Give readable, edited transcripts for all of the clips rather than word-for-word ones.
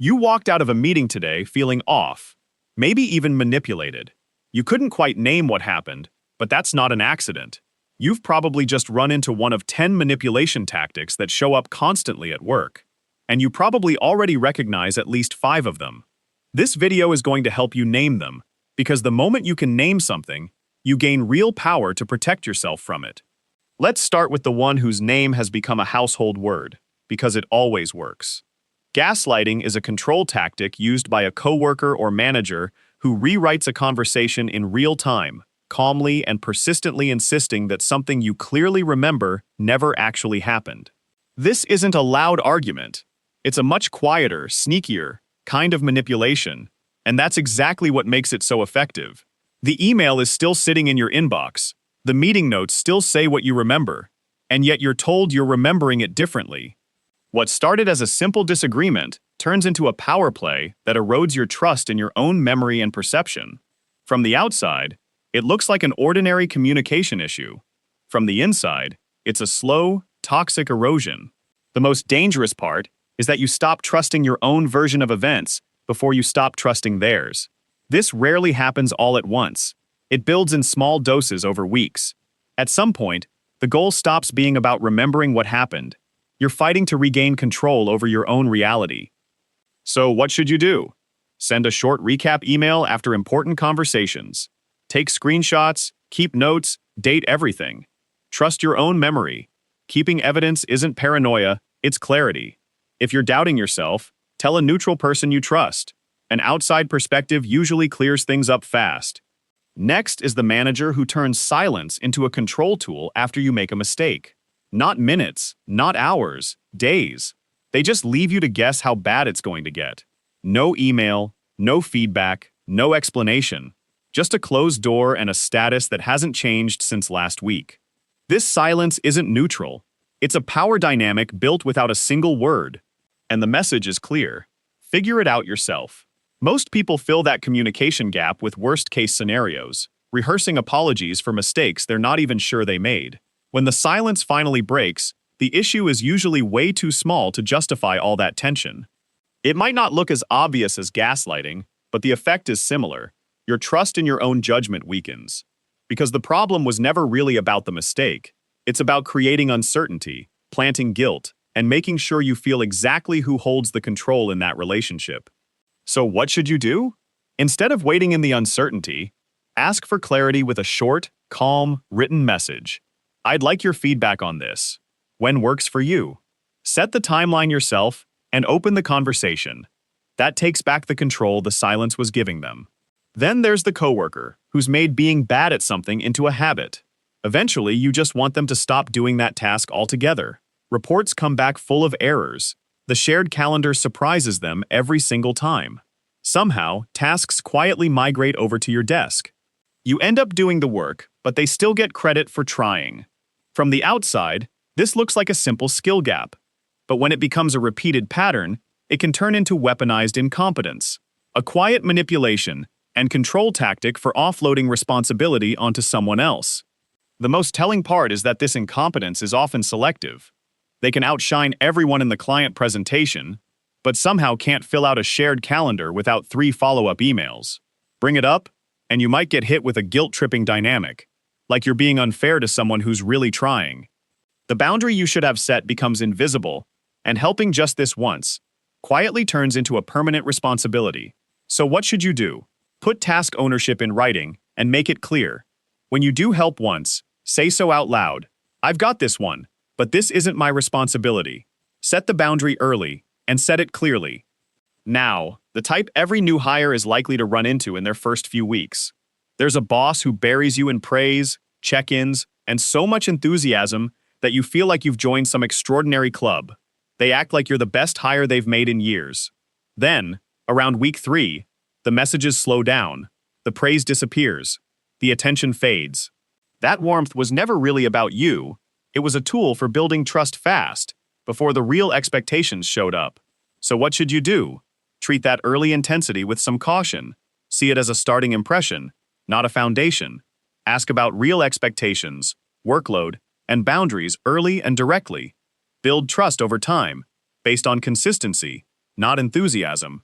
You walked out of a meeting today feeling off, maybe even manipulated. You couldn't quite name what happened, but that's not an accident. You've probably just run into one of 10 manipulation tactics that show up constantly at work. And you probably already recognize at least 5 of them. This video is going to help you name them, because the moment you can name something, you gain real power to protect yourself from it. Let's start with the one whose name has become a household word, because it always works. Gaslighting is a control tactic used by a coworker or manager who rewrites a conversation in real time, calmly and persistently insisting that something you clearly remember never actually happened. This isn't a loud argument. It's a much quieter, sneakier kind of manipulation, and that's exactly what makes it so effective. The email is still sitting in your inbox, the meeting notes still say what you remember, and yet you're told you're remembering it differently. What started as a simple disagreement turns into a power play that erodes your trust in your own memory and perception. From the outside, it looks like an ordinary communication issue. From the inside, it's a slow, toxic erosion. The most dangerous part is that you stop trusting your own version of events before you stop trusting theirs. This rarely happens all at once. It builds in small doses over weeks. At some point, the goal stops being about remembering what happened. You're fighting to regain control over your own reality. So what should you do? Send a short recap email after important conversations. Take screenshots, keep notes, date everything. Trust your own memory. Keeping evidence isn't paranoia, it's clarity. If you're doubting yourself, tell a neutral person you trust. An outside perspective usually clears things up fast. Next is the manager who turns silence into a control tool after you make a mistake. Not minutes, not hours, days. They just leave you to guess how bad it's going to get. No email, no feedback, no explanation. Just a closed door and a status that hasn't changed since last week. This silence isn't neutral. It's a power dynamic built without a single word. And the message is clear. Figure it out yourself. Most people fill that communication gap with worst-case scenarios, rehearsing apologies for mistakes they're not even sure they made. When the silence finally breaks, the issue is usually way too small to justify all that tension. It might not look as obvious as gaslighting, but the effect is similar. Your trust in your own judgment weakens. Because the problem was never really about the mistake. It's about creating uncertainty, planting guilt, and making sure you feel exactly who holds the control in that relationship. So what should you do? Instead of waiting in the uncertainty, ask for clarity with a short, calm, written message. I'd like your feedback on this. When works for you? Set the timeline yourself and open the conversation. That takes back the control the silence was giving them. Then there's the coworker, who's made being bad at something into a habit. Eventually, you just want them to stop doing that task altogether. Reports come back full of errors. The shared calendar surprises them every single time. Somehow, tasks quietly migrate over to your desk. You end up doing the work, but they still get credit for trying. From the outside, this looks like a simple skill gap. But when it becomes a repeated pattern, it can turn into weaponized incompetence, a quiet manipulation and control tactic for offloading responsibility onto someone else. The most telling part is that this incompetence is often selective. They can outshine everyone in the client presentation, but somehow can't fill out a shared calendar without 3 follow-up emails. Bring it up, and you might get hit with a guilt-tripping dynamic, like you're being unfair to someone who's really trying. The boundary you should have set becomes invisible, and helping just this once quietly turns into a permanent responsibility. So what should you do? Put task ownership in writing and make it clear. When you do help once, say so out loud. I've got this one, but this isn't my responsibility. Set the boundary early and set it clearly. Now, the type every new hire is likely to run into in their first few weeks. There's a boss who buries you in praise, check-ins, and so much enthusiasm that you feel like you've joined some extraordinary club. They act like you're the best hire they've made in years. Then, around week 3, the messages slow down, the praise disappears, the attention fades. That warmth was never really about you. It was a tool for building trust fast, before the real expectations showed up. So what should you do? Treat that early intensity with some caution. See it as a starting impression, not a foundation. Ask about real expectations, workload, and boundaries early and directly. Build trust over time, based on consistency, not enthusiasm.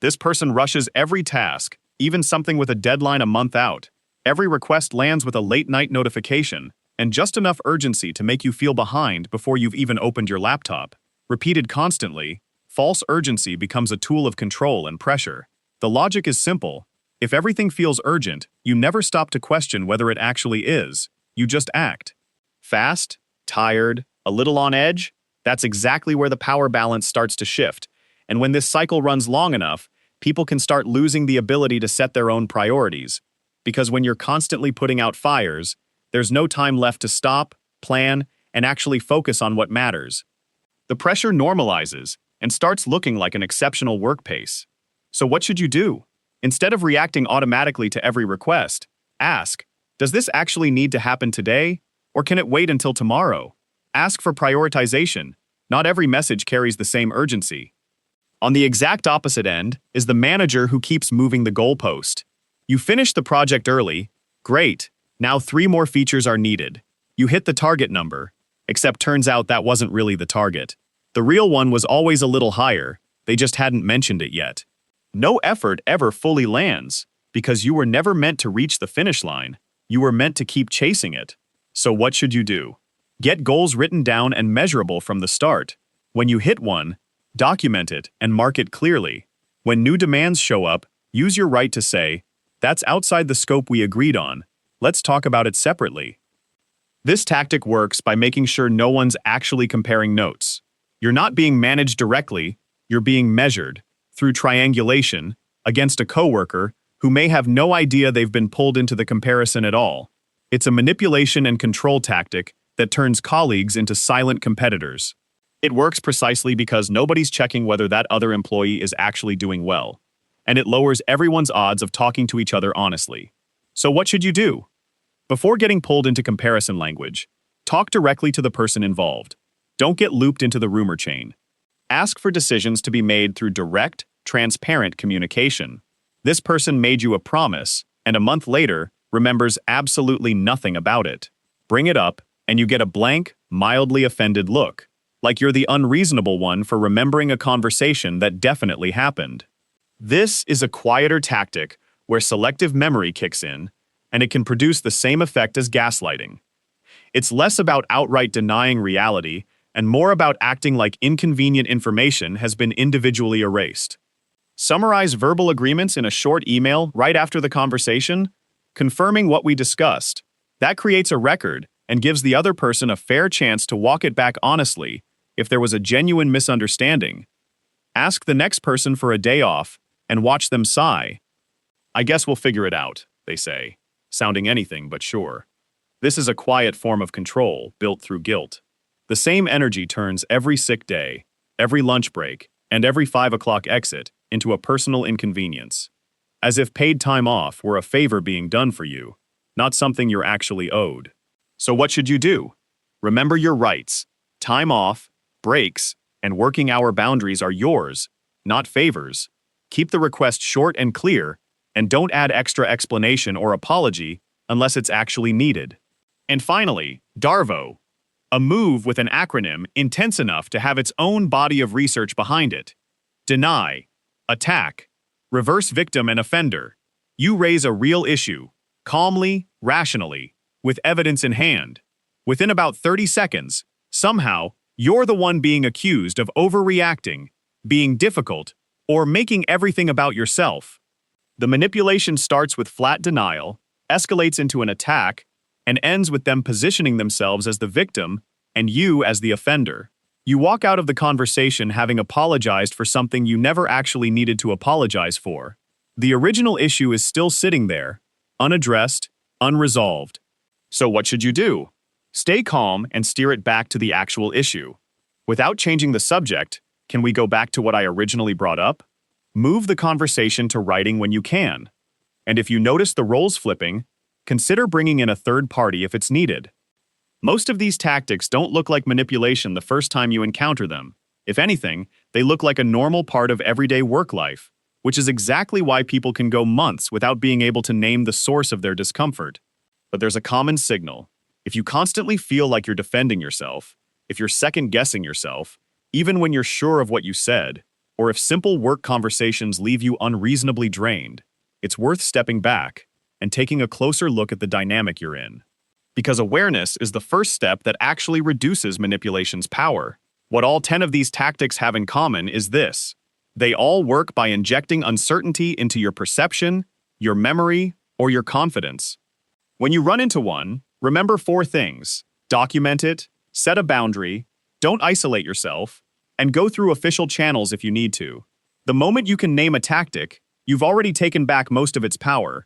This person rushes every task, even something with a deadline a month out. Every request lands with a late-night notification, and just enough urgency to make you feel behind before you've even opened your laptop. Repeated constantly, false urgency becomes a tool of control and pressure. The logic is simple. If everything feels urgent, you never stop to question whether it actually is. You just act. Fast, tired, a little on edge? That's exactly where the power balance starts to shift. And when this cycle runs long enough, people can start losing the ability to set their own priorities. Because when you're constantly putting out fires, there's no time left to stop, plan, and actually focus on what matters. The pressure normalizes and starts looking like an exceptional work pace. So what should you do? Instead of reacting automatically to every request, ask, does this actually need to happen today, or can it wait until tomorrow? Ask for prioritization. Not every message carries the same urgency. On the exact opposite end is the manager who keeps moving the goalpost. You finish the project early, great, now 3 more features are needed. You hit the target number, except turns out that wasn't really the target. The real one was always a little higher, they just hadn't mentioned it yet. No effort ever fully lands, because you were never meant to reach the finish line. You were meant to keep chasing it. So what should you do? Get goals written down and measurable from the start. When you hit one, document it and mark it clearly. When new demands show up, use your right to say, that's outside the scope we agreed on. Let's talk about it separately. This tactic works by making sure no one's actually comparing notes. You're not being managed directly, you're being measured, through triangulation, against a coworker who may have no idea they've been pulled into the comparison at all. It's a manipulation and control tactic that turns colleagues into silent competitors. It works precisely because nobody's checking whether that other employee is actually doing well, and it lowers everyone's odds of talking to each other honestly. So what should you do? Before getting pulled into comparison language, talk directly to the person involved. Don't get looped into the rumor chain. Ask for decisions to be made through direct, transparent communication. This person made you a promise, and a month later, remembers absolutely nothing about it. Bring it up, and you get a blank, mildly offended look, like you're the unreasonable one for remembering a conversation that definitely happened. This is a quieter tactic where selective memory kicks in, and it can produce the same effect as gaslighting. It's less about outright denying reality and more about acting like inconvenient information has been individually erased. Summarize verbal agreements in a short email right after the conversation, confirming what we discussed. That creates a record and gives the other person a fair chance to walk it back honestly if there was a genuine misunderstanding. Ask the next person for a day off and watch them sigh. I guess we'll figure it out, they say, sounding anything but sure. This is a quiet form of control built through guilt. The same energy turns every sick day, every lunch break, and every 5 o'clock exit into a personal inconvenience. As if paid time off were a favor being done for you, not something you're actually owed. So what should you do? Remember your rights. Time off, breaks, and working hour boundaries are yours, not favors. Keep the request short and clear, and don't add extra explanation or apology unless it's actually needed. And finally, DARVO, a move with an acronym intense enough to have its own body of research behind it. Deny, attack, reverse victim and offender. You raise a real issue, calmly, rationally, with evidence in hand. Within about 30 seconds, somehow, you're the one being accused of overreacting, being difficult, or making everything about yourself. The manipulation starts with flat denial, escalates into an attack, and ends with them positioning themselves as the victim and you as the offender. You walk out of the conversation having apologized for something you never actually needed to apologize for. The original issue is still sitting there, unaddressed, unresolved. So what should you do? Stay calm and steer it back to the actual issue. Without changing the subject, can we go back to what I originally brought up? Move the conversation to writing when you can. And if you notice the roles flipping, consider bringing in a third party if it's needed. Most of these tactics don't look like manipulation the first time you encounter them. If anything, they look like a normal part of everyday work life, which is exactly why people can go months without being able to name the source of their discomfort. But there's a common signal. If you constantly feel like you're defending yourself, if you're second-guessing yourself, even when you're sure of what you said, or if simple work conversations leave you unreasonably drained, it's worth stepping back and taking a closer look at the dynamic you're in. Because awareness is the first step that actually reduces manipulation's power. What all 10 of these tactics have in common is this: they all work by injecting uncertainty into your perception, your memory, or your confidence. When you run into one, remember 4 things: document it, set a boundary, don't isolate yourself, and go through official channels if you need to. The moment you can name a tactic, you've already taken back most of its power,